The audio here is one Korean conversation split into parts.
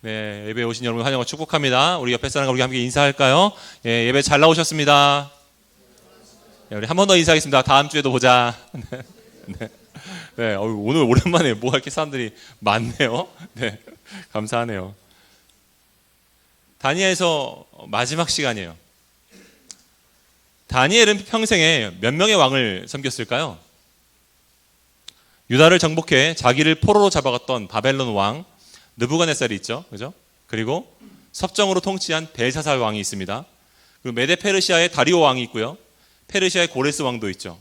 네, 예배에 오신 여러분 환영을 축복합니다. 우리 옆에 사람과 우리 함께 인사할까요? 예, 예배 잘 나오셨습니다. 네, 우리 한 번 더 인사하겠습니다. 다음 주에도 보자. 네, 네, 오늘 오랜만에 뭐 이렇게 사람들이 많네요. 네, 감사하네요. 다니엘서 마지막 시간이에요. 다니엘은 평생에 몇 명의 왕을 섬겼을까요? 유다를 정복해 자기를 포로로 잡아갔던 바벨론 왕 느부갓네살이 있죠, 그죠? 그리고 섭정으로 통치한 벨사살 왕이 있습니다. 그리고 메데 페르시아의 다리오 왕이 있고요. 페르시아의 고레스 왕도 있죠.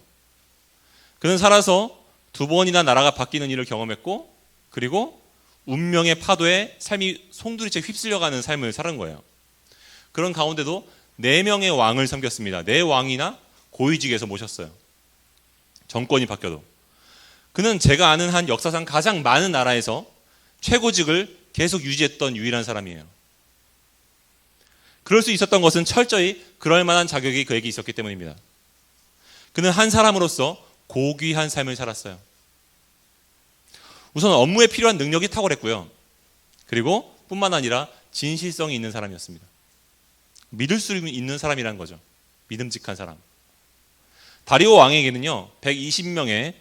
그는 살아서 두 번이나 나라가 바뀌는 일을 경험했고, 그리고 운명의 파도에 삶이 송두리째 휩쓸려가는 삶을 살은 거예요. 그런 가운데도 4명의 왕을 섬겼습니다. 4왕이나 고위직에서 모셨어요. 정권이 바뀌어도. 그는 제가 아는 한 역사상 가장 많은 나라에서 최고직을 계속 유지했던 유일한 사람이에요. 그럴 수 있었던 것은 철저히 그럴 만한 자격이 그에게 있었기 때문입니다. 그는 한 사람으로서 고귀한 삶을 살았어요. 우선 업무에 필요한 능력이 탁월했고요. 그리고 뿐만 아니라 진실성이 있는 사람이었습니다. 믿을 수 있는 사람이라는 거죠. 믿음직한 사람. 다리오 왕에게는요, 120명의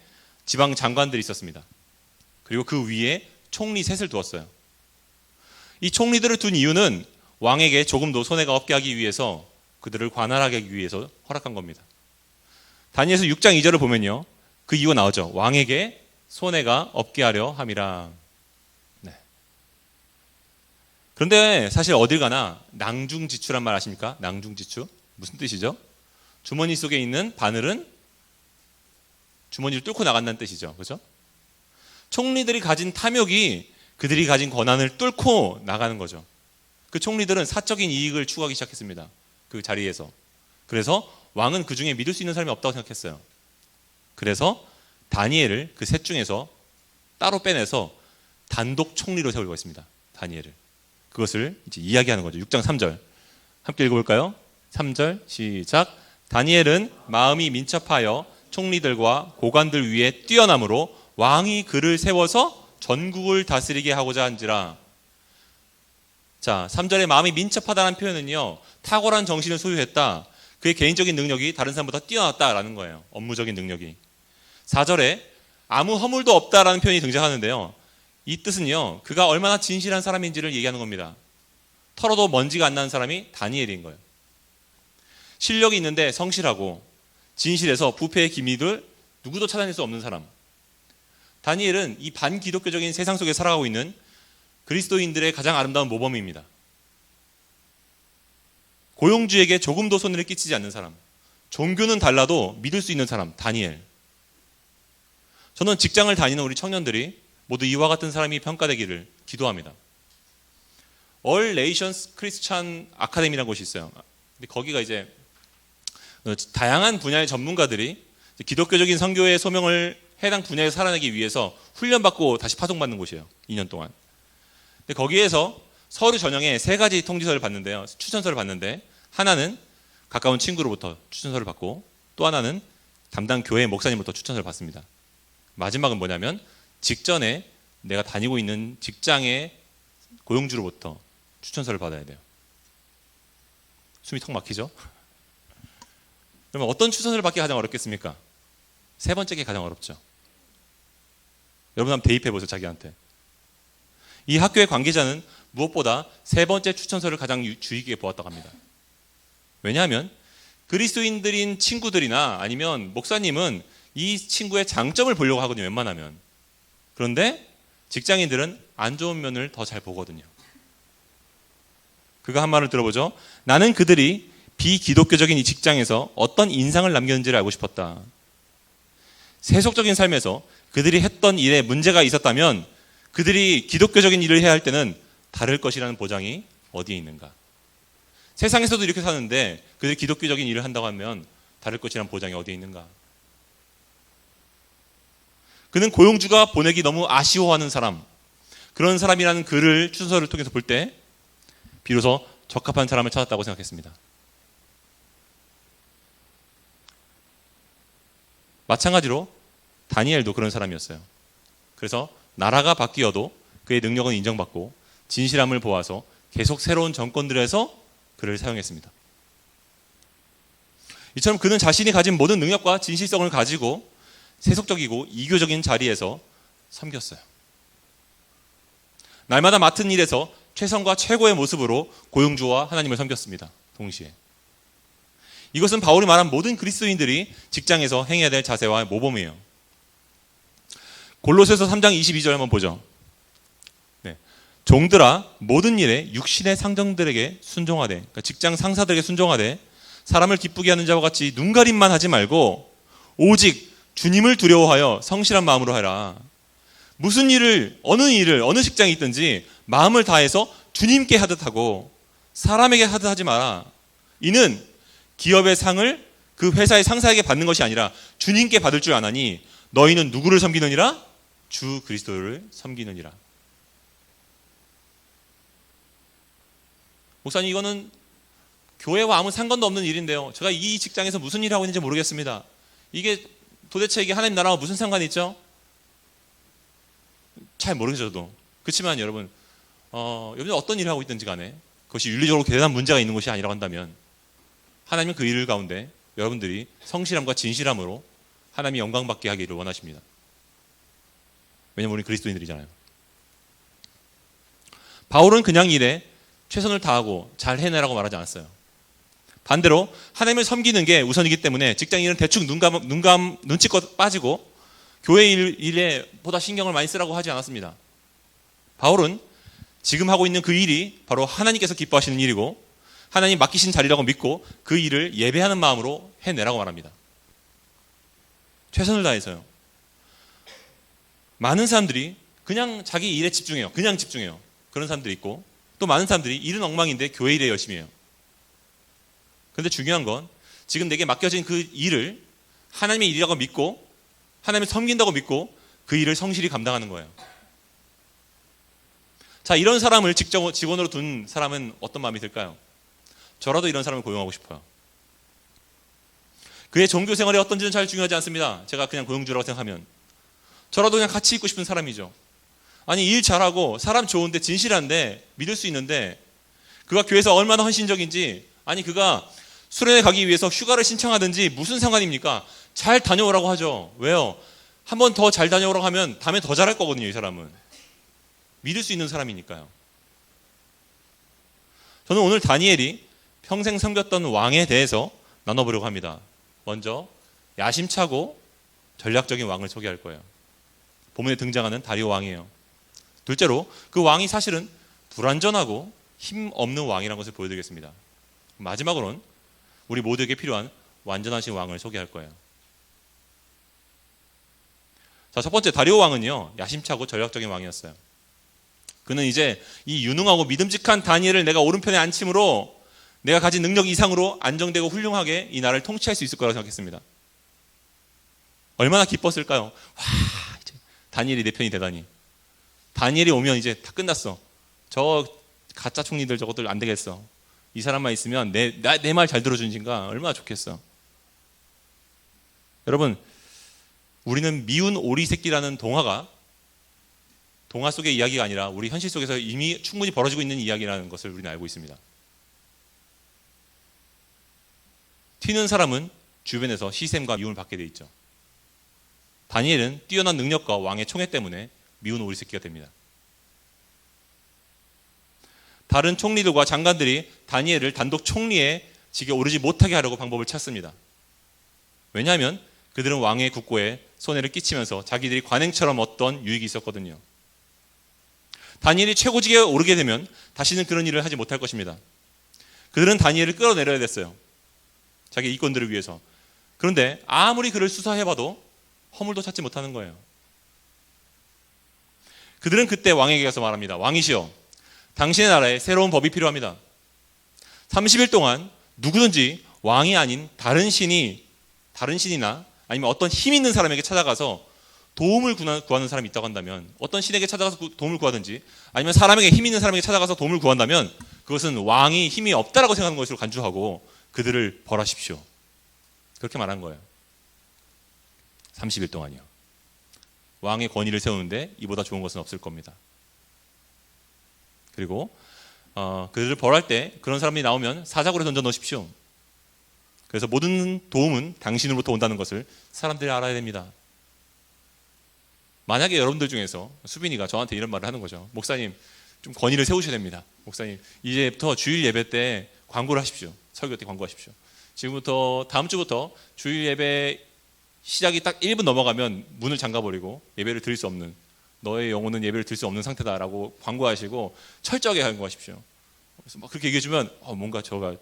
지방 장관들이 있었습니다. 그리고 그 위에 총리 셋을 두었어요. 이 총리들을 둔 이유는 왕에게 조금도 손해가 없게 하기 위해서, 그들을 관할하게 하기 위해서 허락한 겁니다. 다니엘서 6장 2절을 보면요, 그 이유가 나오죠. 왕에게 손해가 없게 하려 함이라. 네. 그런데 사실 어딜 가나 낭중지추란 말 아십니까? 낭중지추 무슨 뜻이죠? 주머니 속에 있는 바늘은 주머니를 뚫고 나간다는 뜻이죠. 그렇죠? 총리들이 가진 탐욕이 그들이 가진 권한을 뚫고 나가는 거죠. 그 총리들은 사적인 이익을 추구하기 시작했습니다. 그 자리에서. 그래서 왕은 그 중에 믿을 수 있는 사람이 없다고 생각했어요. 그래서 다니엘을 그 셋 중에서 따로 빼내서 단독 총리로 세우려고 했습니다. 다니엘을. 그것을 이제 이야기하는 거죠. 6장 3절. 함께 읽어볼까요? 3절 시작. 다니엘은 마음이 민첩하여 총리들과 고관들 위에 뛰어남으로 왕이 그를 세워서 전국을 다스리게 하고자 한지라. 자, 3절에 마음이 민첩하다는 표현은요, 탁월한 정신을 소유했다. 그의 개인적인 능력이 다른 사람보다 뛰어났다라는 거예요. 업무적인 능력이. 4절에 아무 허물도 없다라는 표현이 등장하는데요. 이 뜻은요, 그가 얼마나 진실한 사람인지를 얘기하는 겁니다. 털어도 먼지가 안 나는 사람이 다니엘인 거예요. 실력이 있는데 성실하고 진실해서 부패의 기밀을 누구도 찾아낼 수 없는 사람. 다니엘은 이 반기독교적인 세상 속에 살아가고 있는 그리스도인들의 가장 아름다운 모범입니다. 고용주에게 조금도 손해를 끼치지 않는 사람. 종교는 달라도 믿을 수 있는 사람, 다니엘. 저는 직장을 다니는 우리 청년들이 모두 이와 같은 사람이 평가되기를 기도합니다. All Nations Christian Academy라는 곳이 있어요. 근데 거기가 이제 다양한 분야의 전문가들이 기독교적인 선교의 소명을 해당 분야에 살아내기 위해서 훈련받고 다시 파송받는 곳이에요. 2년 동안. 근데 거기에서 서류 전형에 3가지 통지서를 받는데요. 추천서를 받는데, 하나는 가까운 친구로부터 추천서를 받고, 또 하나는 담당 교회 목사님부터 추천서를 받습니다. 마지막은 뭐냐면 직전에 내가 다니고 있는 직장의 고용주로부터 추천서를 받아야 돼요. 숨이 턱 막히죠? 그러면 어떤 추천서를 받기 가장 어렵겠습니까? 3번째 게 가장 어렵죠. 여러분 한번 대입해 보세요, 자기한테. 이 학교의 관계자는 무엇보다 3번째 추천서를 가장 주의 깊게 보았다고 합니다. 왜냐하면 그리스도인들인 친구들이나 아니면 목사님은 이 친구의 장점을 보려고 하거든요, 웬만하면. 그런데 직장인들은 안 좋은 면을 더 잘 보거든요. 그가 한 말을 들어보죠. 나는 그들이 비기독교적인 이 직장에서 어떤 인상을 남겼는지를 알고 싶었다. 세속적인 삶에서 그들이 했던 일에 문제가 있었다면 그들이 기독교적인 일을 해야 할 때는 다를 것이라는 보장이 어디에 있는가. 세상에서도 이렇게 사는데 그들이 기독교적인 일을 한다고 하면 다를 것이라는 보장이 어디에 있는가. 그는 고용주가 보내기 너무 아쉬워하는 사람, 그런 사람이라는 글을 추천서를 통해서 볼 때 비로소 적합한 사람을 찾았다고 생각했습니다. 마찬가지로 다니엘도 그런 사람이었어요. 그래서 나라가 바뀌어도 그의 능력은 인정받고 진실함을 보아서 계속 새로운 정권들에서 그를 사용했습니다. 이처럼 그는 자신이 가진 모든 능력과 진실성을 가지고 세속적이고 이교적인 자리에서 섬겼어요. 날마다 맡은 일에서 최선과 최고의 모습으로 고용주와 하나님을 섬겼습니다. 동시에. 이것은 바울이 말한 모든 그리스도인들이 직장에서 행해야 될 자세와 모범이에요. 골로새서 3장 22절 한번 보죠. 네. 종들아 모든 일에 육신의 상정들에게 순종하되, 그러니까 직장 상사들에게 순종하되 사람을 기쁘게 하는 자와 같이 눈가림만 하지 말고 오직 주님을 두려워하여 성실한 마음으로 하라. 무슨 일을 어느 직장에 있든지 마음을 다해서 주님께 하듯 하고 사람에게 하듯 하지 마라. 이는 기업의 상을 그 회사의 상사에게 받는 것이 아니라 주님께 받을 줄 아나니 너희는 누구를 섬기느니라? 주 그리스도를 섬기느니라. 목사님, 이거는 교회와 아무 상관도 없는 일인데요. 제가 이 직장에서 무슨 일을 하고 있는지 모르겠습니다. 이게 도대체 이게 하나님 나라와 무슨 상관이 있죠? 잘 모르겠어요, 저도. 그렇지만 여러분, 여러분이 어떤 일을 하고 있든지 간에 그것이 윤리적으로 대단한 문제가 있는 것이 아니라고 한다면 하나님은 그 일 가운데 여러분들이 성실함과 진실함으로 하나님이 영광받게 하기를 원하십니다. 왜냐하면 우리 그리스도인들이잖아요. 바울은 그냥 일에 최선을 다하고 잘 해내라고 말하지 않았어요. 반대로 하나님을 섬기는 게 우선이기 때문에 직장인은 대충 눈치껏 빠지고 교회 일에 보다 신경을 많이 쓰라고 하지 않았습니다. 바울은 지금 하고 있는 그 일이 바로 하나님께서 기뻐하시는 일이고 하나님 맡기신 자리라고 믿고 그 일을 예배하는 마음으로 해내라고 말합니다. 최선을 다해서요. 많은 사람들이 그냥 자기 일에 집중해요. 그냥 집중해요. 그런 사람들이 있고 또 많은 사람들이 일은 엉망인데 교회 일에 열심히 해요. 그런데 중요한 건 지금 내게 맡겨진 그 일을 하나님의 일이라고 믿고 하나님을 섬긴다고 믿고 그 일을 성실히 감당하는 거예요. 자, 이런 사람을 직원으로 둔 사람은 어떤 마음이 들까요? 저라도 이런 사람을 고용하고 싶어요. 그의 종교 생활이 어떤지는 잘 중요하지 않습니다. 제가 그냥 고용주라고 생각하면 저라도 그냥 같이 있고 싶은 사람이죠. 아니, 일 잘하고 사람 좋은데 진실한데 믿을 수 있는데 그가 교회에서 얼마나 헌신적인지, 아니 그가 수련회 가기 위해서 휴가를 신청하든지 무슨 상관입니까? 잘 다녀오라고 하죠. 왜요? 한 번 더 잘 다녀오라고 하면 다음에 더 잘할 거거든요. 이 사람은 믿을 수 있는 사람이니까요. 저는 오늘 다니엘이 평생 섬겼던 왕에 대해서 나눠보려고 합니다. 먼저 야심차고 전략적인 왕을 소개할 거예요. 본문에 등장하는 다리오 왕이에요. 둘째로 그 왕이 사실은 불완전하고 힘없는 왕이라는 것을 보여드리겠습니다. 마지막으로는 우리 모두에게 필요한 완전하신 왕을 소개할 거예요. 자, 첫 번째 다리오 왕은요, 야심차고 전략적인 왕이었어요. 그는 이제 이 유능하고 믿음직한 다니엘을 내가 오른편에 앉힘으로 내가 가진 능력 이상으로 안정되고 훌륭하게 이 나라를 통치할 수 있을 거라고 생각했습니다. 얼마나 기뻤을까요? 와, 이제 다니엘이 내 편이 되다니. 다니엘이 오면 이제 다 끝났어. 저 가짜 총리들 저것들 안 되겠어. 이 사람만 있으면 내 말 잘 들어주니까 얼마나 좋겠어. 여러분, 우리는 미운 오리 새끼라는 동화 속의 이야기가 아니라 우리 현실 속에서 이미 충분히 벌어지고 있는 이야기라는 것을 우리는 알고 있습니다. 튀는 사람은 주변에서 시샘과 미움을 받게 돼 있죠. 다니엘은 뛰어난 능력과 왕의 총애 때문에 미운 오리 새끼가 됩니다. 다른 총리들과 장관들이 다니엘을 단독 총리의 직에 오르지 못하게 하려고 방법을 찾습니다. 왜냐하면 그들은 왕의 국고에 손해를 끼치면서 자기들이 관행처럼 얻던 유익이 있었거든요. 다니엘이 최고직에 오르게 되면 다시는 그런 일을 하지 못할 것입니다. 그들은 다니엘을 끌어내려야 됐어요. 자기 이권들을 위해서. 그런데 아무리 그를 수사해봐도 허물도 찾지 못하는 거예요. 그들은 그때 왕에게 가서 말합니다. 왕이시여, 당신의 나라에 새로운 법이 필요합니다. 30일 동안 누구든지 왕이 아닌 다른 신이나 아니면 어떤 힘 있는 사람에게 찾아가서 도움을 구하는 사람이 있다고 한다면, 어떤 신에게 찾아가서 도움을 구하든지 아니면 사람에게 힘 있는 사람에게 찾아가서 도움을 구한다면 그것은 왕이 힘이 없다라고 생각하는 것으로 간주하고 그들을 벌하십시오. 그렇게 말한 거예요. 30일 동안이요. 왕의 권위를 세우는데 이보다 좋은 것은 없을 겁니다. 그리고 그들을 벌할 때 그런 사람이 나오면 사자굴에 던져 넣으십시오. 그래서 모든 도움은 당신으로부터 온다는 것을 사람들이 알아야 됩니다. 만약에 여러분들 중에서 수빈이가 저한테 이런 말을 하는 거죠. 목사님, 좀 권위를 세우셔야 됩니다. 목사님, 이제부터 주일 예배 때 광고를 하십시오. 설교 때 광고하십시오. 지금부터 다음 주부터 주일 예배 시작이 딱 1분 넘어가면 문을 잠가버리고 예배를 드릴 수 없는, 너의 영혼은 예배를 드릴 수 없는 상태다라고 광고하시고 철저하게 광고하십시오. 그래서 막 그렇게 얘기해주면 뭔가 저를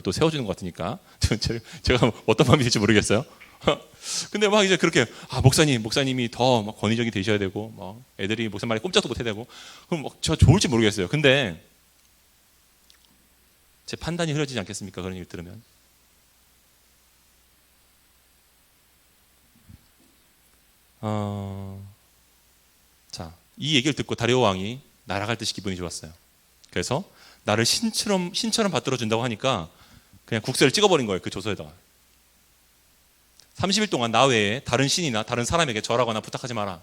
또 세워주는 것 같으니까 제가 어떤 마음이 들지 모르겠어요. 근데 막 이제 그렇게 목사님이 더 막 권위적이 되셔야 되고 막 애들이 목사님 말에 꼼짝도 못해야 되고 그럼 막 저 좋을지 모르겠어요. 근데 제 판단이 흐려지지 않겠습니까? 그런 얘기 들으면. 자, 이 얘기를 듣고 다리오 왕이 날아갈 듯이 기분이 좋았어요. 그래서 나를 신처럼 받들어 준다고 하니까 그냥 국세를 찍어버린 거예요. 그 조서에다가. 30일 동안 나 외에 다른 신이나 다른 사람에게 절하거나 부탁하지 마라.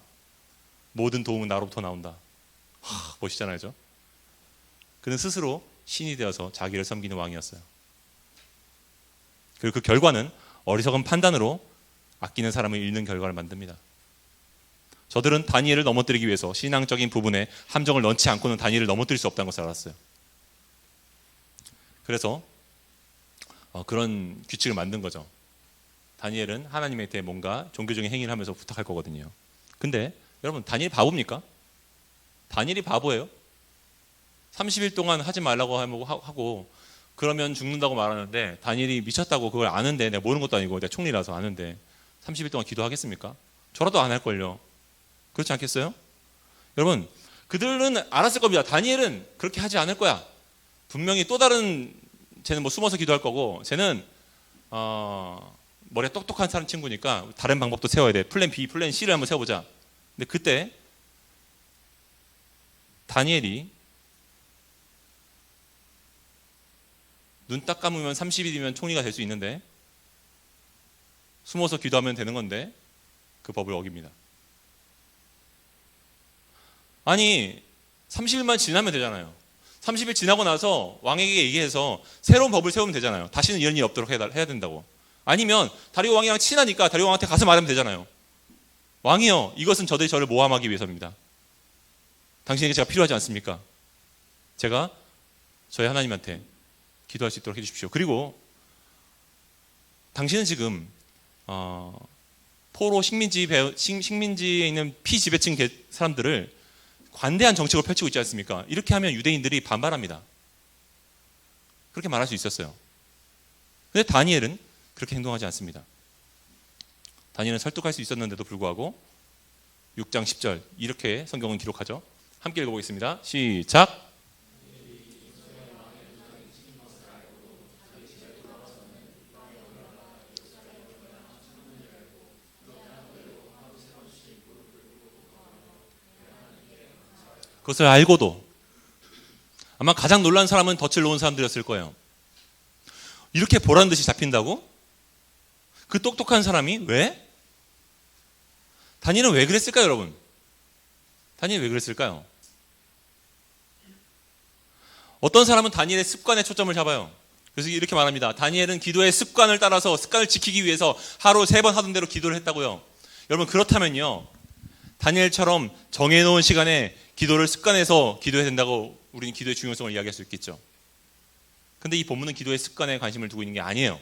모든 도움은 나로부터 나온다. 멋있잖아요, 저? 그는 스스로 신이 되어서 자기를 섬기는 왕이었어요. 그리고 그 결과는 어리석은 판단으로 아끼는 사람을 잃는 결과를 만듭니다. 저들은 다니엘을 넘어뜨리기 위해서 신앙적인 부분에 함정을 넣지 않고는 다니엘을 넘어뜨릴 수 없다는 것을 알았어요. 그래서 그런 규칙을 만든 거죠. 다니엘은 하나님한테 뭔가 종교적인 행위를 하면서 부탁할 거거든요. 근데 여러분, 다니엘이 바보입니까? 다니엘이 바보예요. 30일 동안 하지 말라고 하고 그러면 죽는다고 말하는데 다니엘이 미쳤다고 그걸 아는데, 내가 모르는 것도 아니고 내가 총리라서 아는데 30일 동안 기도하겠습니까? 저라도 안 할 걸요. 그렇지 않겠어요? 여러분, 그들은 알았을 겁니다. 다니엘은 그렇게 하지 않을 거야. 분명히 또 다른, 쟤는 뭐 숨어서 기도할 거고, 쟤는 머리가 똑똑한 사람 친구니까 다른 방법도 세워야 돼. 플랜 B, 플랜 C를 한번 세워보자. 근데 그때 다니엘이 눈 딱 감으면 30일이면 총리가 될 수 있는데 숨어서 기도하면 되는 건데 그 법을 어깁니다. 아니, 30일만 지나면 되잖아요. 30일 지나고 나서 왕에게 얘기해서 새로운 법을 세우면 되잖아요. 다시는 이런 일이 없도록 해야 된다고. 아니면 다리오 왕이랑 친하니까 다리오 왕한테 가서 말하면 되잖아요. 왕이요, 이것은 저를 모함하기 위해서입니다. 당신에게 제가 필요하지 않습니까? 제가 저희 하나님한테 기도할 수 있도록 해주십시오. 그리고 당신은 지금 포로 식민지에 있는 피지배층 사람들을 관대한 정책을 펼치고 있지 않습니까? 이렇게 하면 유대인들이 반발합니다. 그렇게 말할 수 있었어요. 근데 다니엘은 그렇게 행동하지 않습니다. 다니엘은 설득할 수 있었는데도 불구하고 6장 10절 이렇게 성경은 기록하죠. 함께 읽어보겠습니다. 시작. 그것을 알고도 아마 가장 놀란 사람은 덫을 놓은 사람들이었을 거예요. 이렇게 보란 듯이 잡힌다고? 그 똑똑한 사람이 왜? 다니엘은 왜 그랬을까요, 여러분? 다니엘이 왜 그랬을까요? 어떤 사람은 다니엘의 습관에 초점을 잡아요. 그래서 이렇게 말합니다. 다니엘은 기도의 습관을 따라서 습관을 지키기 위해서 하루 3번 하던 대로 기도를 했다고요. 여러분, 그렇다면요, 다니엘처럼 정해놓은 시간에 기도를 습관해서 기도해야 된다고 우리는 기도의 중요성을 이야기할 수 있겠죠. 근데 이 본문은 기도의 습관에 관심을 두고 있는 게 아니에요.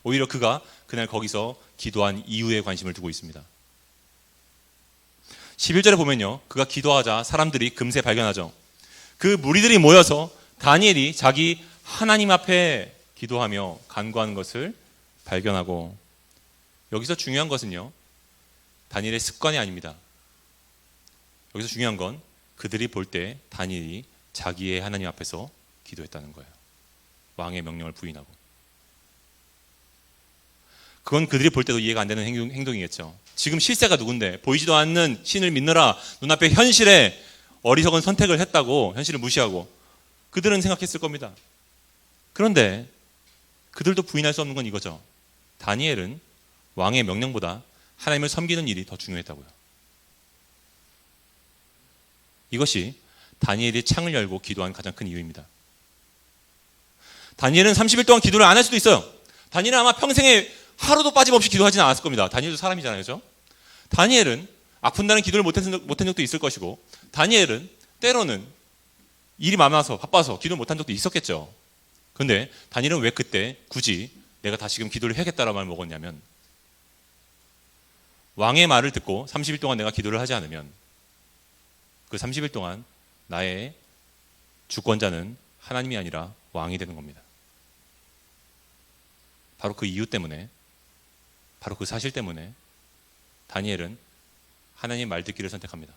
오히려 그가 그날 거기서 기도한 이유에 관심을 두고 있습니다. 11절에 보면요, 그가 기도하자 사람들이 금세 발견하죠. 그 무리들이 모여서 다니엘이 자기 하나님 앞에 기도하며 간구하는 것을 발견하고, 여기서 중요한 것은요, 다니엘의 습관이 아닙니다. 여기서 중요한 건 그들이 볼 때 다니엘이 자기의 하나님 앞에서 기도했다는 거예요. 왕의 명령을 부인하고. 그건 그들이 볼 때도 이해가 안 되는 행동이겠죠. 지금 실세가 누군데 보이지도 않는 신을 믿느라 눈앞에 현실에 어리석은 선택을 했다고, 현실을 무시하고 그들은 생각했을 겁니다. 그런데 그들도 부인할 수 없는 건 이거죠. 다니엘은 왕의 명령보다 하나님을 섬기는 일이 더 중요했다고요. 이것이 다니엘이 창을 열고 기도한 가장 큰 이유입니다. 다니엘은 30일 동안 기도를 안 할 수도 있어요. 다니엘은 아마 평생에 하루도 빠짐없이 기도하지는 않았을 겁니다. 다니엘도 사람이잖아요. 그죠? 다니엘은 아픈 날은 기도를 못한 적도 있을 것이고, 다니엘은 때로는 일이 많아서 바빠서 기도를 못한 적도 있었겠죠. 그런데 다니엘은 왜 그때 굳이 내가 다시금 기도를 해야겠다라는 말을 먹었냐면, 왕의 말을 듣고 30일 동안 내가 기도를 하지 않으면 그 30일 동안 나의 주권자는 하나님이 아니라 왕이 되는 겁니다. 바로 그 이유 때문에, 바로 그 사실 때문에 다니엘은 하나님의 말 듣기를 선택합니다.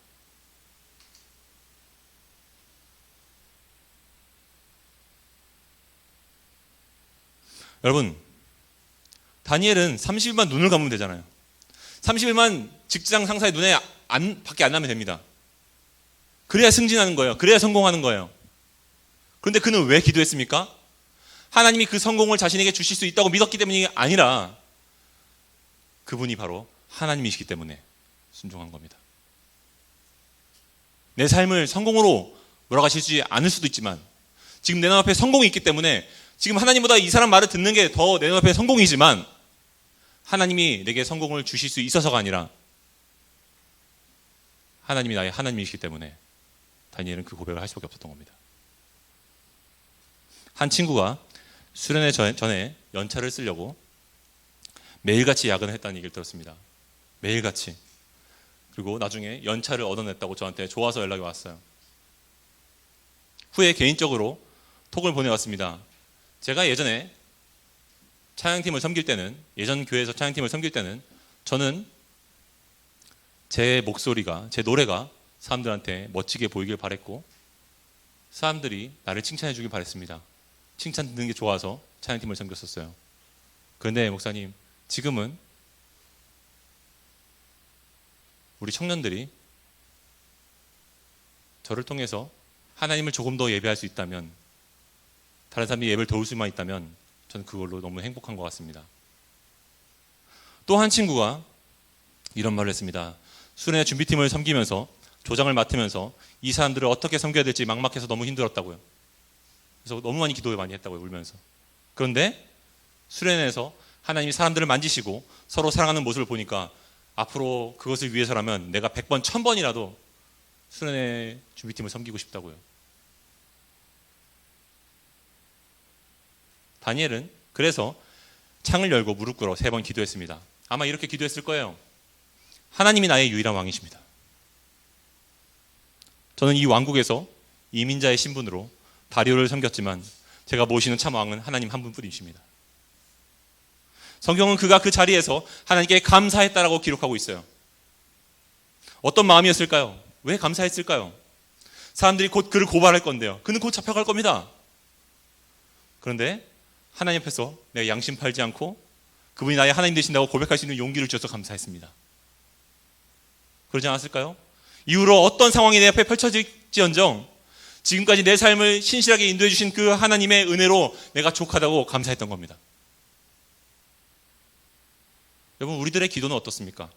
여러분, 다니엘은 30일만 눈을 감으면 되잖아요. 30일만 직장 상사의 눈에 밖에 안 나면 됩니다. 그래야 승진하는 거예요. 그래야 성공하는 거예요. 그런데 그는 왜 기도했습니까? 하나님이 그 성공을 자신에게 주실 수 있다고 믿었기 때문이 아니라 그분이 바로 하나님이시기 때문에 순종한 겁니다. 내 삶을 성공으로 몰아가시지 않을 수도 있지만, 지금 내 눈앞에 성공이 있기 때문에 지금 하나님보다 이 사람 말을 듣는 게 더 내 눈앞에 성공이지만, 하나님이 내게 성공을 주실 수 있어서가 아니라 하나님이 나의 하나님이시기 때문에 다니엘은 그 고백을 할 수밖에 없었던 겁니다. 한 친구가 수련회 전에 연차를 쓰려고 매일같이 야근을 했다는 얘기를 들었습니다. 매일같이. 그리고 나중에 연차를 얻어냈다고 저한테 좋아서 연락이 왔어요. 후에 개인적으로 톡을 보내왔습니다. 제가 예전에 찬양팀을 섬길 때는, 예전 교회에서 찬양팀을 섬길 때는 저는 제 목소리가, 제 노래가 사람들한테 멋지게 보이길 바랬고, 사람들이 나를 칭찬해 주길 바랬습니다. 칭찬 듣는 게 좋아서 찬양팀을 섬겼었어요. 그런데 목사님, 지금은 우리 청년들이 저를 통해서 하나님을 조금 더 예배할 수 있다면, 다른 사람이 예배를 도울 수만 있다면 저는 그걸로 너무 행복한 것 같습니다. 또 한 친구가 이런 말을 했습니다. 수련회 준비팀을 섬기면서, 조장을 맡으면서 이 사람들을 어떻게 섬겨야 될지 막막해서 너무 힘들었다고요. 그래서 너무 많이 기도를 많이 했다고요, 울면서. 그런데 수련회에서 하나님이 사람들을 만지시고 서로 사랑하는 모습을 보니까 앞으로 그것을 위해서라면 내가 100번, 1000번이라도 수련회 준비팀을 섬기고 싶다고요. 다니엘은 그래서 창을 열고 무릎 꿇어 3번 기도했습니다. 아마 이렇게 기도했을 거예요. 하나님이 나의 유일한 왕이십니다. 저는 이 왕국에서 이민자의 신분으로 다리오를 섬겼지만 제가 모시는 참 왕은 하나님 한 분뿐이십니다. 성경은 그가 그 자리에서 하나님께 감사했다라고 기록하고 있어요. 어떤 마음이었을까요? 왜 감사했을까요? 사람들이 곧 그를 고발할 건데요. 그는 곧 잡혀갈 겁니다. 그런데 하나님 앞에서 내가 양심 팔지 않고 그분이 나의 하나님 되신다고 고백할 수 있는 용기를 주셔서 감사했습니다. 그러지 않았을까요? 이후로 어떤 상황이 내 앞에 펼쳐질지언정 지금까지 내 삶을 신실하게 인도해 주신 그 하나님의 은혜로 내가 족하다고 감사했던 겁니다. 여러분, 우리들의 기도는 어떻습니까?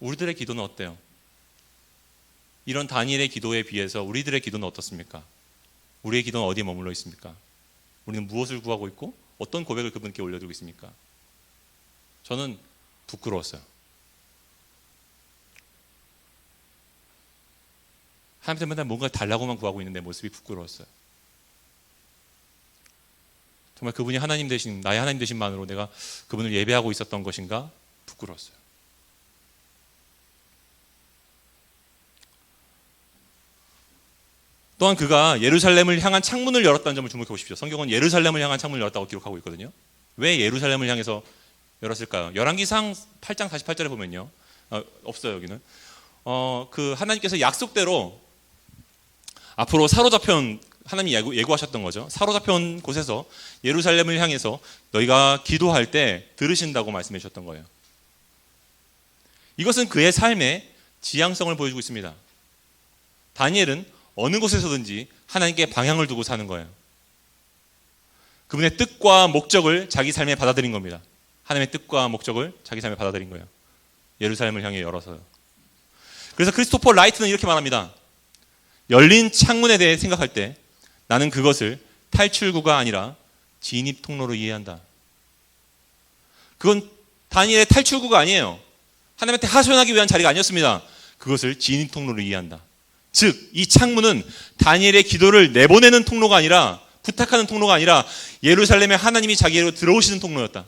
우리들의 기도는 어때요? 이런 다니엘의 기도에 비해서 우리들의 기도는 어떻습니까? 우리의 기도는 어디에 머물러 있습니까? 우리는 무엇을 구하고 있고 어떤 고백을 그분께 올려두고 있습니까? 저는 부끄러웠어요. 하나님한테 맨날 뭔가 달라고만 구하고 있는 내 모습이 부끄러웠어요. 정말 그분이 하나님 되신, 나의 하나님 되신만으로 내가 그분을 예배하고 있었던 것인가? 부끄러웠어요. 또한 그가 예루살렘을 향한 창문을 열었다는 점을 주목해 보십시오. 성경은 예루살렘을 향한 창문을 열었다고 기록하고 있거든요. 왜 예루살렘을 향해서 열었을까요? 열왕기상 8장 48절에 보면요. 없어요, 여기는. 그 하나님께서 약속대로 앞으로 사로잡혀온, 하나님이 예고하셨던 거죠. 사로잡혀온 곳에서 예루살렘을 향해서 너희가 기도할 때 들으신다고 말씀해 주셨던 거예요. 이것은 그의 삶의 지향성을 보여주고 있습니다. 다니엘은 어느 곳에서든지 하나님께 방향을 두고 사는 거예요. 그분의 뜻과 목적을 자기 삶에 받아들인 겁니다. 하나님의 뜻과 목적을 자기 삶에 받아들인 거예요. 예루살렘을 향해 열어서요. 그래서 크리스토퍼 라이트는 이렇게 말합니다. 열린 창문에 대해 생각할 때 나는 그것을 탈출구가 아니라 진입 통로로 이해한다. 그건 다니엘의 탈출구가 아니에요. 하나님한테 하소연하기 위한 자리가 아니었습니다. 그것을 진입 통로로 이해한다. 즉, 이 창문은 다니엘의 기도를 내보내는 통로가 아니라, 부탁하는 통로가 아니라 예루살렘에 하나님이 자기로 들어오시는 통로였다.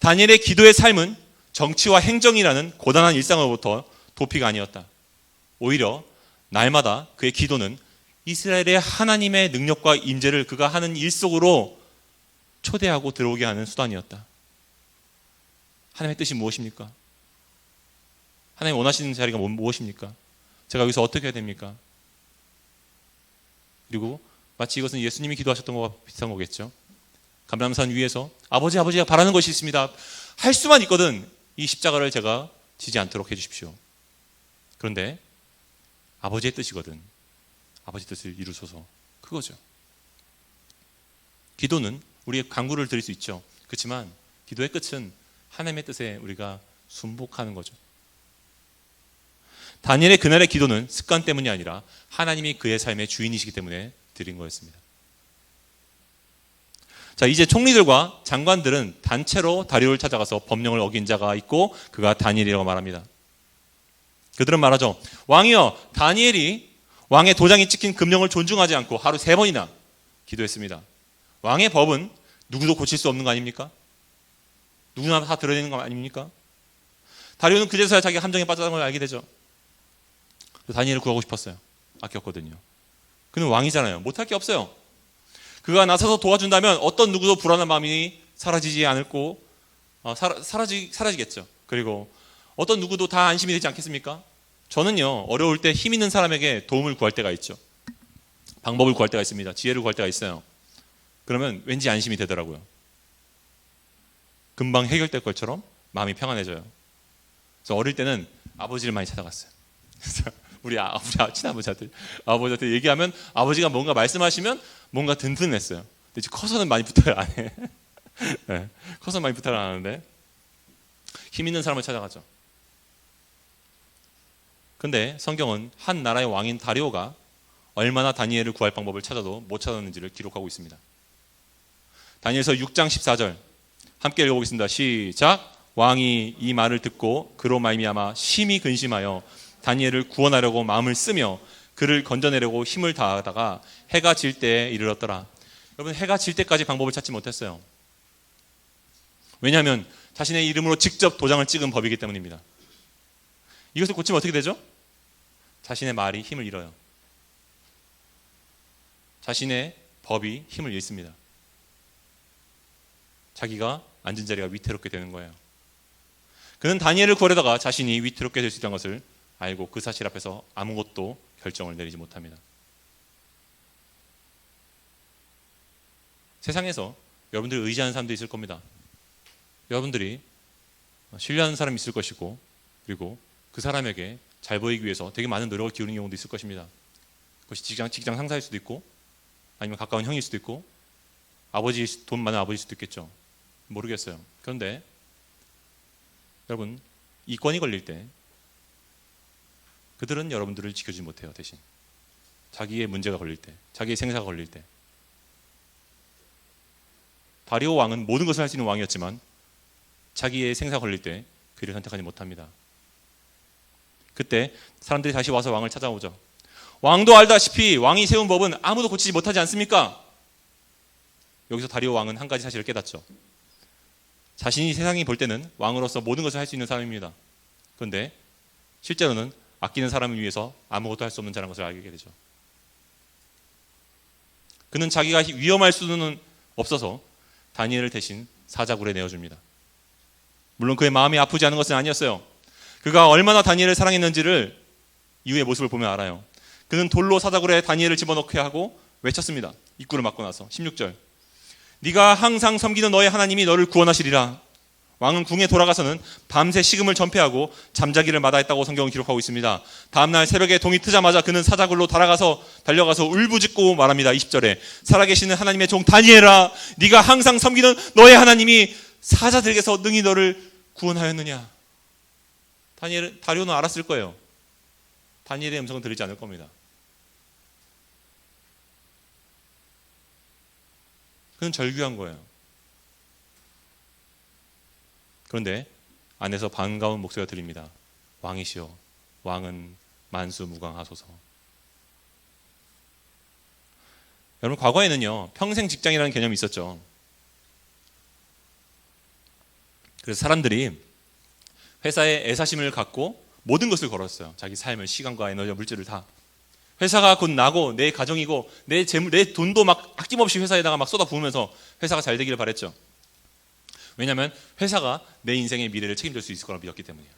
다니엘의 기도의 삶은 정치와 행정이라는 고단한 일상으로부터 도피가 아니었다. 오히려 날마다 그의 기도는 이스라엘의 하나님의 능력과 임재를 그가 하는 일 속으로 초대하고 들어오게 하는 수단이었다. 하나님의 뜻이 무엇입니까? 하나님 원하시는 자리가 무엇입니까? 제가 여기서 어떻게 해야 됩니까? 그리고 마치 이것은 예수님이 기도하셨던 것과 비슷한 거겠죠. 감람산 위에서 아버지가 바라는 것이 있습니다. 할 수만 있거든 이 십자가를 제가 지지 않도록 해주십시오. 그런데 아버지의 뜻이거든 아버지 뜻을 이루소서, 그거죠. 기도는 우리의 간구를 드릴 수 있죠. 그렇지만 기도의 끝은 하나님의 뜻에 우리가 순복하는 거죠. 다니엘의 그날의 기도는 습관 때문이 아니라 하나님이 그의 삶의 주인이시기 때문에 드린 거였습니다. 자, 이제 총리들과 장관들은 단체로 다리오를 찾아가서 법령을 어긴 자가 있고 그가 다니엘이라고 말합니다. 그들은 말하죠. 왕이여, 다니엘이 왕의 도장이 찍힌 금령을 존중하지 않고 하루 3번이나 기도했습니다. 왕의 법은 누구도 고칠 수 없는 거 아닙니까? 누구나 다 들어야 되는 거 아닙니까? 다리오는 그제서야 자기 함정에 빠졌다는 걸 알게 되죠. 다니엘을 구하고 싶었어요. 아꼈거든요. 그는 왕이잖아요. 못할 게 없어요. 그가 나서서 도와준다면 어떤 누구도 불안한 마음이 사라지지 않고 사라지겠죠. 그리고 어떤 누구도 다 안심이 되지 않겠습니까? 저는요, 어려울 때 힘 있는 사람에게 도움을 구할 때가 있죠. 방법을 구할 때가 있습니다. 지혜를 구할 때가 있어요. 그러면 왠지 안심이 되더라고요. 금방 해결될 것처럼 마음이 평안해져요. 그래서 어릴 때는 아버지를 많이 찾아갔어요. 우리 친아버지한테 얘기하면 아버지가 뭔가 말씀하시면 뭔가 든든했어요. 근데 이제 커서는 많이 부탁을 안 해. 네, 커서 많이 부탁을 안 하는데 힘 있는 사람을 찾아가죠. 근데 성경은 한 나라의 왕인 다리오가 얼마나 다니엘을 구할 방법을 찾아도 못 찾았는지를 기록하고 있습니다. 다니엘서 6장 14절 함께 읽어보겠습니다. 시작. 왕이 이 말을 듣고 그로 말미암아 심히 근심하여 다니엘을 구원하려고 마음을 쓰며 그를 건져내려고 힘을 다하다가 해가 질 때에 이르렀더라. 여러분, 해가 질 때까지 방법을 찾지 못했어요. 왜냐하면 자신의 이름으로 직접 도장을 찍은 법이기 때문입니다. 이것을 고치면 어떻게 되죠? 자신의 말이 힘을 잃어요. 자신의 법이 힘을 잃습니다. 자기가 앉은 자리가 위태롭게 되는 거예요. 그는 다니엘을 구하려다가 자신이 위태롭게 될 수 있다는 것을 알고 그 사실 앞에서 아무것도 결정을 내리지 못합니다. 세상에서 여러분들이 의지하는 사람도 있을 겁니다. 여러분들이 신뢰하는 사람이 있을 것이고, 그리고 그 사람에게 잘 보이기 위해서 되게 많은 노력을 기울이는 경우도 있을 것입니다. 그것이 직장 상사일 수도 있고, 아니면 가까운 형일 수도 있고, 돈 많은 아버지일 수도 있겠죠. 모르겠어요. 그런데 여러분, 이권이 걸릴 때 그들은 여러분들을 지켜주지 못해요. 대신 자기의 문제가 걸릴 때, 자기의 생사가 걸릴 때. 다리오 왕은 모든 것을 할 수 있는 왕이었지만 자기의 생사가 걸릴 때 그를 선택하지 못합니다. 그때 사람들이 다시 와서 왕을 찾아오죠. 왕도 알다시피 왕이 세운 법은 아무도 고치지 못하지 않습니까? 여기서 다리오 왕은 한 가지 사실을 깨닫죠. 자신이 세상이 볼 때는 왕으로서 모든 것을 할 수 있는 사람입니다. 그런데 실제로는 아끼는 사람을 위해서 아무것도 할 수 없는 자라는 것을 알게 되죠. 그는 자기가 위험할 수는 없어서 다니엘을 대신 사자굴에 내어줍니다. 물론 그의 마음이 아프지 않은 것은 아니었어요. 그가 얼마나 다니엘을 사랑했는지를 이후의 모습을 보면 알아요. 그는 돌로 사자굴에 다니엘을 집어넣게 하고 외쳤습니다. 입구를 막고 나서 16절. 네가 항상 섬기는 너의 하나님이 너를 구원하시리라. 왕은 궁에 돌아가서는 밤새 식음을 전폐하고 잠자기를 마다했다고 성경은 기록하고 있습니다. 다음날 새벽에 동이 트자마자 그는 사자굴로 달려가서 울부짖고 말합니다. 20절에 살아계시는 하나님의 종 다니엘아, 네가 항상 섬기는 너의 하나님이 사자들에게서 능히 너를 구원하였느냐. 다리오는 알았을 거예요. 다니엘의 음성은 들리지 않을 겁니다. 그는 절규한 거예요. 그런데 안에서 반가운 목소리가 들립니다. 왕이시여, 왕은 만수무강하소서. 여러분, 과거에는요, 평생 직장이라는 개념이 있었죠. 그래서 사람들이 회사에 애사심을 갖고 모든 것을 걸었어요. 자기 삶을, 시간과 에너지와 물질을 다. 회사가 곧 나고 내 가정이고 내 재물, 내 돈도 막 아낌없이 회사에다가 막 쏟아부으면서 회사가 잘 되기를 바랬죠. 왜냐하면 회사가 내 인생의 미래를 책임질 수 있을 거라 믿었기 때문이에요.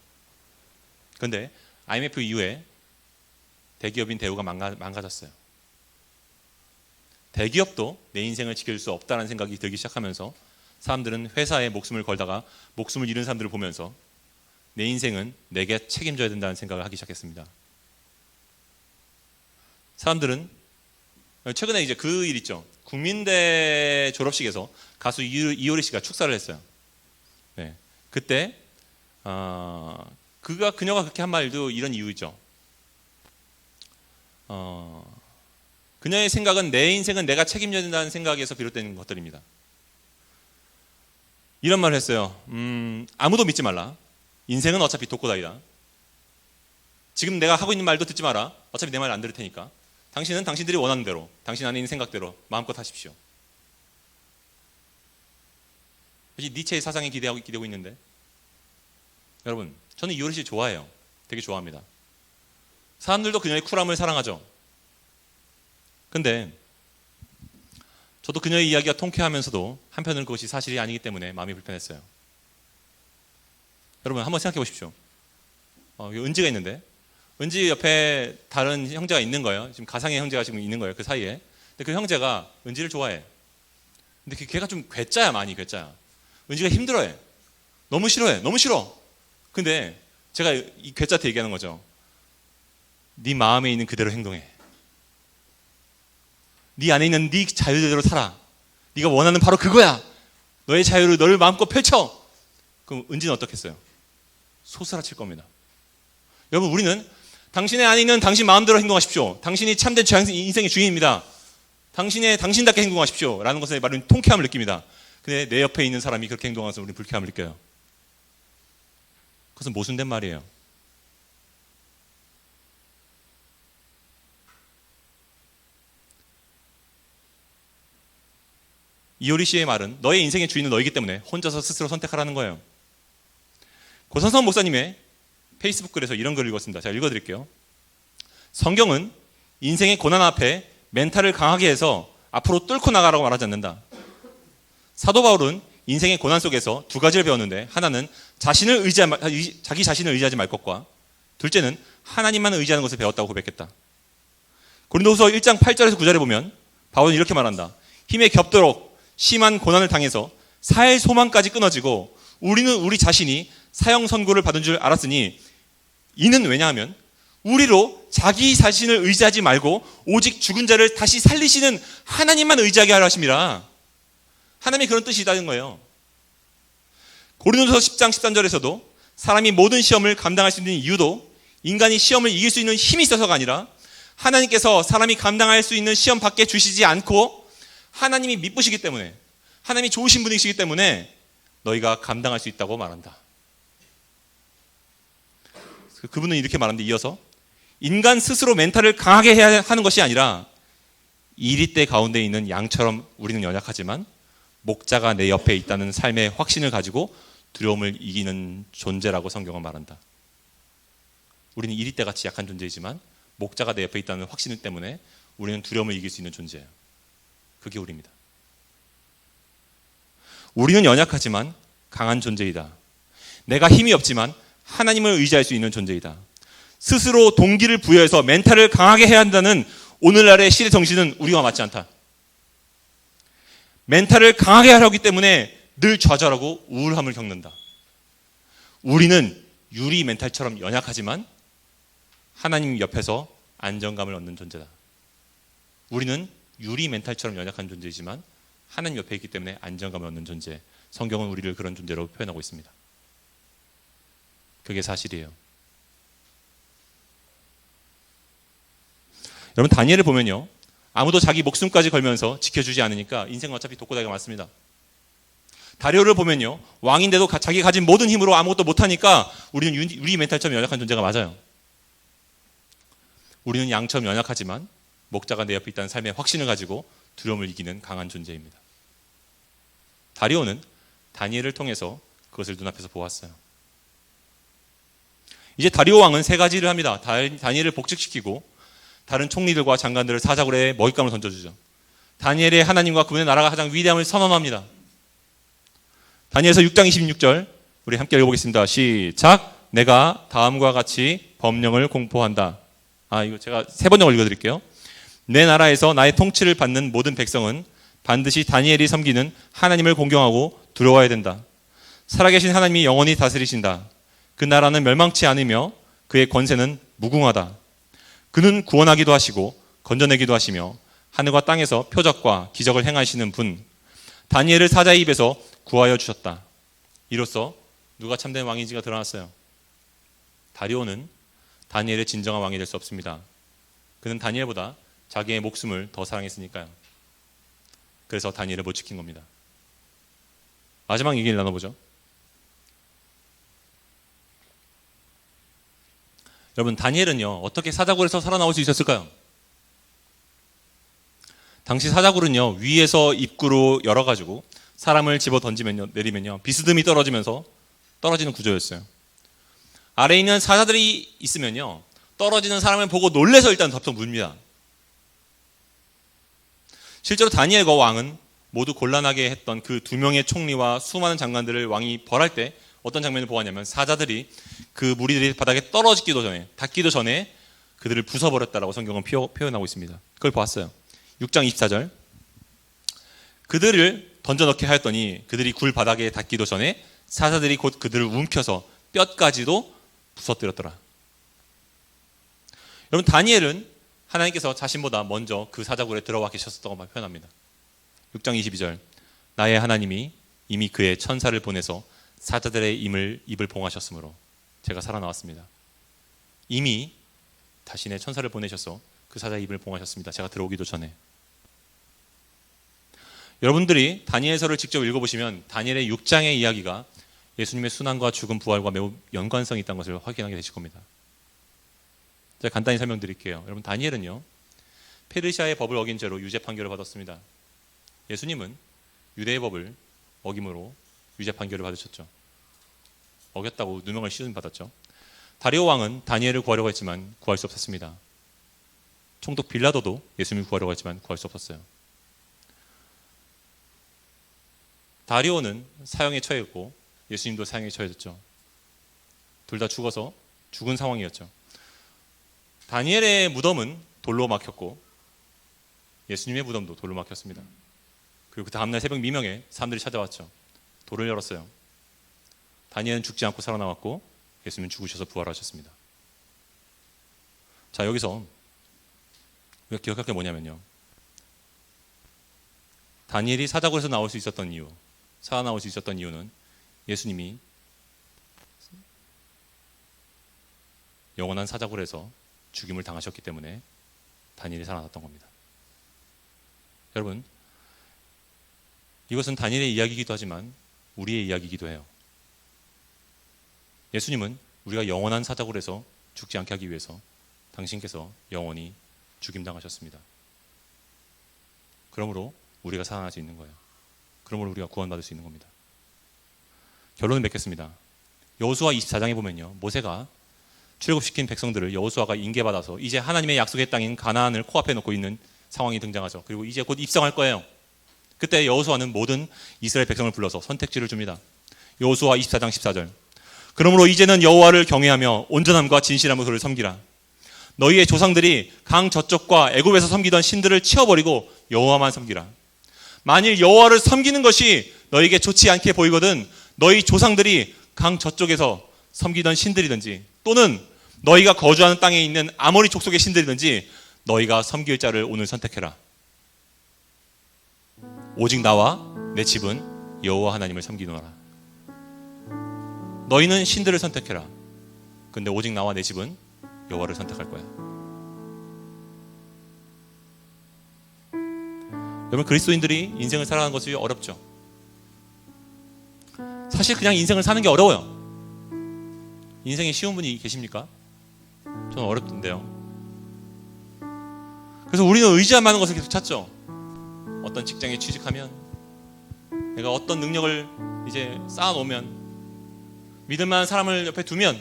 그런데 IMF 이후에 대기업인 대우가 망가졌어요. 대기업도 내 인생을 지킬 수 없다는 생각이 들기 시작하면서 사람들은 회사에 목숨을 걸다가 목숨을 잃은 사람들을 보면서 내 인생은 내게 책임져야 된다는 생각을 하기 시작했습니다. 사람들은 최근에 이제 그 일 있죠. 국민대 졸업식에서 가수 이효리 씨가 축사를 했어요. 네. 그때 그녀가 그렇게 한 말도 이런 이유죠. 그녀의 생각은 내 인생은 내가 책임져야 된다는 생각에서 비롯된 것들입니다. 이런 말을 했어요. 아무도 믿지 말라. 인생은 어차피 독고다이다. 지금 내가 하고 있는 말도 듣지 마라. 어차피 내 말 안 들을 테니까. 당신은 당신들이 원하는 대로, 당신 안에 있는 생각대로 마음껏 하십시오. 니체의 사상에 기대고 있는데, 여러분, 저는 이효리 씨 좋아해요. 되게 좋아합니다. 사람들도 그녀의 쿨함을 사랑하죠. 근데 저도 그녀의 이야기가 통쾌하면서도 한편으로는 그것이 사실이 아니기 때문에 마음이 불편했어요. 여러분, 한번 생각해 보십시오. 은지가 있는데, 은지 옆에 다른 형제가 있는 거예요. 지금 가상의 형제가 지금 있는 거예요. 그 사이에. 근데 그 형제가 은지를 좋아해. 근데 걔가 좀 괴짜야, 많이 괴짜야. 은지가 힘들어해. 너무 싫어해. 너무 싫어. 근데 제가 이 괴짜한테 얘기하는 거죠. 네 마음에 있는 그대로 행동해. 네 안에 있는 네 자유대로 살아. 네가 원하는 바로 그거야. 너의 자유를 너를 마음껏 펼쳐. 그럼 은지는 어떻겠어요? 소스라칠 겁니다. 여러분, 우리는 당신의 안에 있는 당신 마음대로 행동하십시오. 당신이 참된 인생의 주인입니다. 당신답게 행동하십시오. 라는 것에 말은 통쾌함을 느낍니다. 근데 내 옆에 있는 사람이 그렇게 행동해서 우리는 불쾌함을 느껴요. 그것은 모순된 말이에요. 이효리 씨의 말은 너의 인생의 주인은 너이기 때문에 혼자서 스스로 선택하라는 거예요. 고선선 목사님의 페이스북 글에서 이런 글을 읽었습니다. 제가 읽어드릴게요. 성경은 인생의 고난 앞에 멘탈을 강하게 해서 앞으로 뚫고 나가라고 말하지 않는다. 사도 바울은 인생의 고난 속에서 두 가지를 배웠는데, 하나는 자기 자신을 의지하지 말 것과, 둘째는 하나님만 의지하는 것을 배웠다고 고백했다. 고린도후서 1장 8절에서 9절에 보면 바울은 이렇게 말한다. 힘에 겹도록 심한 고난을 당해서 살 소망까지 끊어지고 우리는 우리 자신이 사형 선고를 받은 줄 알았으니, 이는 왜냐하면 우리로 자기 자신을 의지하지 말고 오직 죽은 자를 다시 살리시는 하나님만 의지하게 하려 하심이라. 하나님이 그런 뜻이 있다는 거예요. 고린도서 10장 13절에서도 사람이 모든 시험을 감당할 수 있는 이유도 인간이 시험을 이길 수 있는 힘이 있어서가 아니라 하나님께서 사람이 감당할 수 있는 시험 밖에 주시지 않고 하나님이 미쁘시기 때문에, 하나님이 좋으신 분이시기 때문에 너희가 감당할 수 있다고 말한다. 그분은 이렇게 말하는데, 이어서 인간 스스로 멘탈을 강하게 해야 하는 것이 아니라 이리떼 가운데 있는 양처럼 우리는 연약하지만 목자가 내 옆에 있다는 삶의 확신을 가지고 두려움을 이기는 존재라고 성경은 말한다. 우리는 이리떼같이 약한 존재이지만 목자가 내 옆에 있다는 확신 때문에 우리는 두려움을 이길 수 있는 존재예요. 그게 우리입니다. 우리는 연약하지만 강한 존재이다. 내가 힘이 없지만 하나님을 의지할 수 있는 존재이다. 스스로 동기를 부여해서 멘탈을 강하게 해야 한다는 오늘날의 시대 정신은 우리와 맞지 않다. 멘탈을 강하게 하려기 때문에 늘 좌절하고 우울함을 겪는다. 우리는 유리 멘탈처럼 연약하지만 하나님 옆에서 안정감을 얻는 존재다. 우리는 유리 멘탈처럼 연약한 존재이지만 하나님 옆에 있기 때문에 안정감을 얻는 존재. 성경은 우리를 그런 존재로 표현하고 있습니다. 그게 사실이에요. 여러분 다니엘을 보면요, 아무도 자기 목숨까지 걸면서 지켜주지 않으니까 인생은 어차피 독고다이가 많습니다. 다리오를 보면요, 왕인데도 자기가 가진 모든 힘으로 아무것도 못하니까 우리 멘탈처럼 연약한 존재가 맞아요. 우리는 양처럼 연약하지만 목자가 내 옆에 있다는 삶의 확신을 가지고 두려움을 이기는 강한 존재입니다. 다리오는 다니엘을 통해서 그것을 눈앞에서 보았어요. 이제 다리오 왕은 세 가지를 합니다. 다니엘을 복직시키고 다른 총리들과 장관들을 사자굴에 먹잇감을 던져주죠. 다니엘의 하나님과 그분의 나라가 가장 위대함을 선언합니다. 다니엘서 6장 26절 우리 함께 읽어보겠습니다. 시작. 내가 다음과 같이 법령을 공포한다. 이거 제가 세 번역을 읽어드릴게요. 내 나라에서 나의 통치를 받는 모든 백성은 반드시 다니엘이 섬기는 하나님을 공경하고 두려워해야 된다. 살아계신 하나님이 영원히 다스리신다. 그 나라는 멸망치 않으며 그의 권세는 무궁하다. 그는 구원하기도 하시고 건져내기도 하시며 하늘과 땅에서 표적과 기적을 행하시는 분, 다니엘을 사자의 입에서 구하여 주셨다. 이로써 누가 참된 왕인지가 드러났어요. 다리오는 다니엘의 진정한 왕이 될 수 없습니다. 그는 다니엘보다 자기의 목숨을 더 사랑했으니까요. 그래서 다니엘을 못 지킨 겁니다. 마지막 얘기를 나눠보죠. 여러분, 다니엘은요, 어떻게 사자굴에서 살아나올 수 있었을까요? 당시 사자굴은요, 위에서 입구로 열어가지고 사람을 집어 던지면요, 내리면요, 비스듬히 떨어지면서 떨어지는 구조였어요. 아래에 있는 사자들이 있으면요, 떨어지는 사람을 보고 놀래서 일단 덥석 묻습니다. 실제로 다니엘과 왕은 모두 곤란하게 했던 그 두 명의 총리와 수많은 장관들을 왕이 벌할 때 어떤 장면을 보았냐면, 사자들이 그 무리들이 바닥에 떨어지기도 전에, 닿기도 전에 그들을 부숴버렸다라고 성경은 표현하고 있습니다. 그걸 보았어요. 6장 24절. 그들을 던져넣게 하였더니 그들이 굴 바닥에 닿기도 전에 사자들이 곧 그들을 움켜서 뼈까지도 부서뜨렸더라. 여러분, 다니엘은 하나님께서 자신보다 먼저 그 사자굴에 들어와 계셨다고 표현합니다. 6장 22절. 나의 하나님이 이미 그의 천사를 보내서 사자들의 입을 봉하셨으므로 제가 살아나왔습니다. 이미 자신의 천사를 보내셔서 그 사자의 입을 봉하셨습니다. 제가 들어오기도 전에. 여러분들이 다니엘서를 직접 읽어보시면 다니엘의 6장의 이야기가 예수님의 순환과 죽음, 부활과 매우 연관성이 있다는 것을 확인하게 되실 겁니다. 제가 간단히 설명드릴게요. 여러분, 다니엘은요, 페르시아의 법을 어긴 죄로 유죄 판결을 받았습니다. 예수님은 유대의 법을 어김으로 유죄 판결을 받으셨죠. 어겼다고 누명을 씌움받았죠. 다리오 왕은 다니엘을 구하려고 했지만 구할 수 없었습니다. 총독 빌라도도 예수님을 구하려고 했지만 구할 수 없었어요. 다리오는 사형에 처했고 예수님도 사형에 처해졌죠. 둘 다 죽은 상황이었죠. 다니엘의 무덤은 돌로 막혔고 예수님의 무덤도 돌로 막혔습니다. 그리고 그 다음날 새벽 미명에 사람들이 찾아왔죠. 돌을 열었어요. 다니엘은 죽지 않고 살아나왔고 예수님은 죽으셔서 부활하셨습니다. 자, 여기서 우리가 기억할 게 뭐냐면요, 다니엘이 사자굴에서 나올 수 있었던 이유, 살아나올 수 있었던 이유는 예수님이 영원한 사자굴에서 죽임을 당하셨기 때문에 다니엘이 살아났던 겁니다. 여러분, 이것은 다니엘의 이야기이기도 하지만 우리의 이야기이기도 해요. 예수님은 우리가 영원한 사자굴에서 죽지 않게 하기 위해서 당신께서 영원히 죽임당하셨습니다. 그러므로 우리가 살아날 수 있는 거예요. 그러므로 우리가 구원받을 수 있는 겁니다. 결론을 맺겠습니다. 여호수아 24장에 보면요, 모세가 출애굽시킨 백성들을 여호수아가 인계받아서 이제 하나님의 약속의 땅인 가나안을 코앞에 놓고 있는 상황이 등장하죠. 그리고 이제 곧 입성할 거예요. 그때 여호수아는 모든 이스라엘 백성을 불러서 선택지를 줍니다. 여호수아 24장 14절. 그러므로 이제는 여호와를 경외하며 온전함과 진실함으로 그를 섬기라. 너희의 조상들이 강 저쪽과 애굽에서 섬기던 신들을 치워버리고 여호와만 섬기라. 만일 여호와를 섬기는 것이 너희에게 좋지 않게 보이거든 너희 조상들이 강 저쪽에서 섬기던 신들이든지 또는 너희가 거주하는 땅에 있는 아모리 족속의 신들이든지 너희가 섬길 자를 오늘 선택해라. 오직 나와 내 집은 여호와 하나님을 섬기노라. 너희는 신들을 선택해라. 근데 오직 나와 내 집은 여호와를 선택할 거야. 여러분, 그리스도인들이 인생을 살아가는 것이 어렵죠. 사실 그냥 인생을 사는 게 어려워요. 인생이 쉬운 분이 계십니까? 저는 어렵던데요. 그래서 우리는 의지할 만한 것을 계속 찾죠. 어떤 직장에 취직하면, 내가 어떤 능력을 이제 쌓아놓으면, 믿을 만한 사람을 옆에 두면,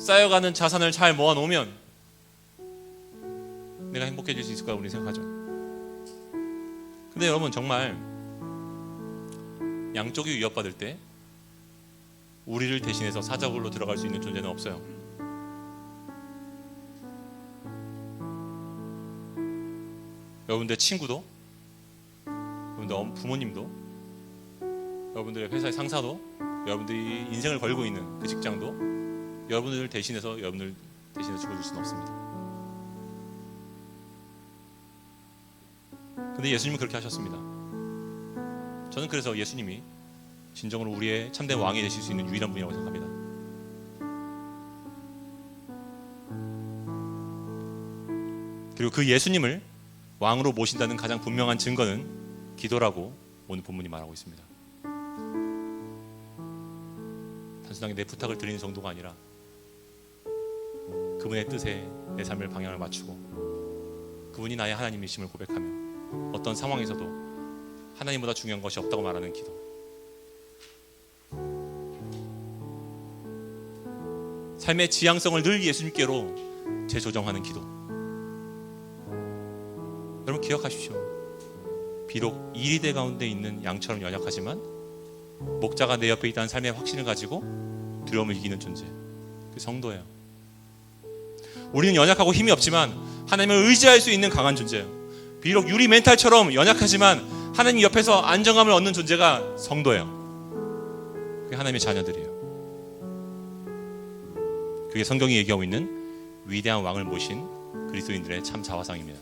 쌓여가는 자산을 잘 모아놓으면 내가 행복해질 수 있을 거라고 우리 생각하죠. 근데 여러분, 정말 양쪽이 위협받을 때 우리를 대신해서 사자굴로 들어갈 수 있는 존재는 없어요. 여러분들의 친구도, 여러분들 부모님도, 여러분들의 회사의 상사도, 여러분들이 인생을 걸고 있는 그 직장도 여러분들을 대신해서 죽어줄 수는 없습니다. 근데 예수님은 그렇게 하셨습니다. 저는 그래서 예수님이 진정으로 우리의 참된 왕이 되실 수 있는 유일한 분이라고 생각합니다. 그리고 그 예수님을 왕으로 모신다는 가장 분명한 증거는 기도라고 오늘 본문이 말하고 있습니다. 단순하게 내 부탁을 드리는 정도가 아니라 그분의 뜻에 내 삶의 방향을 맞추고 그분이 나의 하나님이심을 고백하며 어떤 상황에서도 하나님보다 중요한 것이 없다고 말하는 기도. 삶의 지향성을 늘 예수님께로 재조정하는 기도. 여러분, 기억하십시오. 비록 이리대 가운데 있는 양처럼 연약하지만 목자가 내 옆에 있다는 삶의 확신을 가지고 두려움을 이기는 존재, 그 성도예요. 우리는 연약하고 힘이 없지만 하나님을 의지할 수 있는 강한 존재예요. 비록 유리 멘탈처럼 연약하지만 하나님 옆에서 안정감을 얻는 존재가 성도예요. 그게 하나님의 자녀들이에요. 그게 성경이 얘기하고 있는 위대한 왕을 모신 그리스도인들의 참 자화상입니다.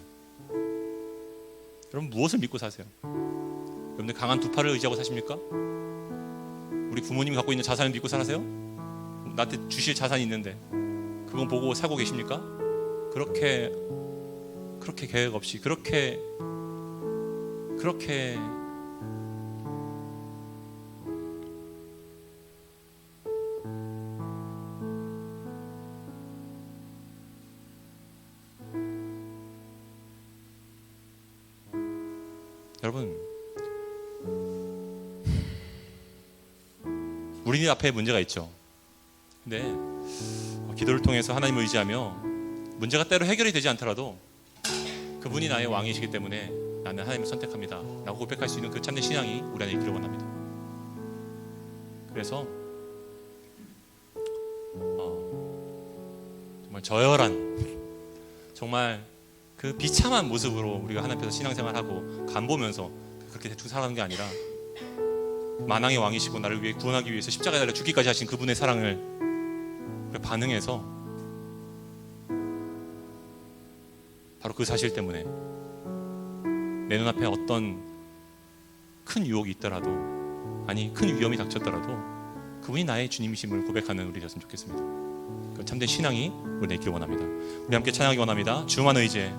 여러분, 무엇을 믿고 사세요? 여러분들 강한 두 팔을 의지하고 사십니까? 우리 부모님이 갖고 있는 자산을 믿고 살아세요? 나한테 주실 자산이 있는데 그건 보고 사고 계십니까? 그렇게 계획 없이 그렇게 여러분, 우리 앞에 문제가 있죠. 근데 기도를 통해서 하나님을 의지하며 문제가 때로 해결이 되지 않더라도 그분이 나의 왕이시기 때문에 나는 하나님을 선택합니다 라고 고백할 수 있는 그 참된 신앙이 우리 안에 있기를 원합니다. 그래서 정말 저열한, 정말 그 비참한 모습으로 우리가 하나님 앞에서 신앙생활하고 간보면서 그렇게 대충 살아가는 게 아니라 만왕의 왕이시고 나를 위해 구원하기 위해서 십자가에 달려 죽기까지 하신 그분의 사랑을 반응해서 바로 그 사실 때문에 내 눈앞에 어떤 큰 유혹이 있더라도, 아니 큰 위험이 닥쳤더라도 그분이 나의 주님이심을 고백하는 우리 되었으면 좋겠습니다. 그 참된 신앙이 우리 있기를 원합니다. 우리 함께 찬양하기 원합니다. 주만 의지해.